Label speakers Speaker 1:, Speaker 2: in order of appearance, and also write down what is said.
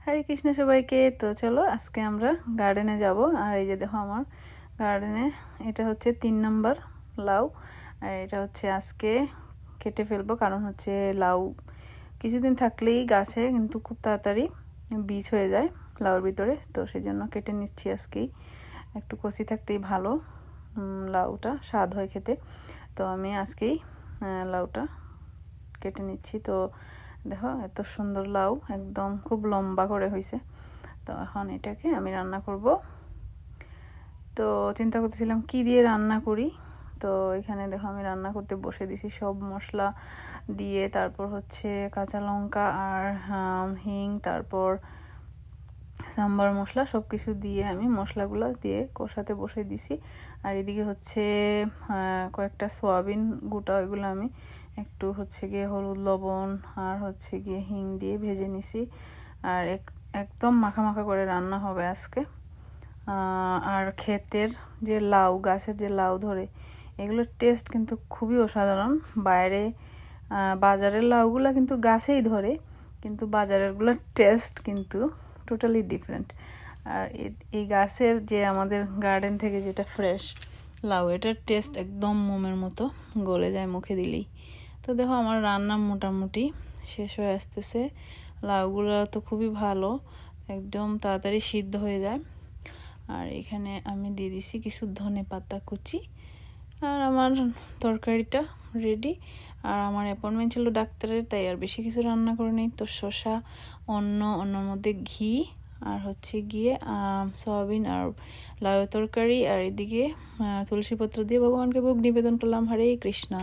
Speaker 1: হরে কৃষ্ণ সবাইকে। তো চলো আজকে আমরা গার্ডেনে যাব। আর এই যে দেখো আমার গার্ডেনে এটা হচ্ছে 3 নম্বর লাউ। আর এটা হচ্ছে আজকে কেটে ফেলবো, কারণ হচ্ছে লাউ কিছুদিন থাকলেই গাছে কিন্তু খুব তাড়াতাড়ি বীজ হয়ে যায় লাউর ভিতরে। তো সেই জন্য কেটে নিচ্ছি আজকেই, একটু কচি থাকতেই ভালো, লাউটা স্বাদ হয় খেতে। তো আমি আজকেই লাউটা কেটে নিচ্ছি। তো দেখো এত সুন্দর লাউ, একদম খুব লম্বা করে হয়েছে। তো এখন এটাকে আমি রান্না করব। তো চিন্তা করতেছিলাম কি দিয়ে রান্না করি। তো এখানে দেখো আমি রান্না করতে বসে দিছি সব মশলা দিয়ে, তারপর হচ্ছে কাঁচা লঙ্কা আর হিং, তারপর সাম্বার মশলা সব কিছু দিয়ে আমি মশলাগুলো দিয়ে কষাতে বসে দিছি। আর এদিকে হচ্ছে কয়েকটা সয়াবিন গোটা, ওইগুলো আমি একটু হচ্ছে গিয়ে হলুদ লবণ আর হচ্ছে গিয়ে হিং দিয়ে ভেজে নিছি। আর একদম মাখা মাখা করে রান্না হবে আজকে। আর ক্ষেতের যে লাউ, গাছের যে লাউ ধরে, এগুলোর টেস্ট কিন্তু খুবই অসাধারণ। বাইরে বাজারের লাউগুলো কিন্তু গাছেই ধরে, কিন্তু বাজারেরগুলোর টেস্ট কিন্তু টোটালি ডিফারেন্ট। আর এই গাছের যে আমাদের গার্ডেন থেকে যেটা ফ্রেশ লাউ, এটার টেস্ট একদম মোমের মতো গলে যায় মুখে দিলেই। তো দেখো আমার রান্না মোটামুটি শেষ হয়ে আসতেছে। লাউগুলো তো খুবই ভালো, একদম তাড়াতাড়ি সিদ্ধ হয়ে যায়। আর এখানে আমি দিয়ে দিছি কিছু ধনে পাতা কুচি। আর আমার তরকারিটা রেডি। আর আমার অ্যাপয়েন্টমেন্ট ছিল ডাক্তারের, তাই আর বেশি কিছু রান্না করে নিই। তো শসা, অন্যর মধ্যে ঘি, আর হচ্ছে গিয়ে সয়াবিন আর লাউ তরকারি। আর এদিকে তুলসী পত্র দিয়ে ভগবানকে ভোগ নিবেদন করলাম। হরে কৃষ্ণা।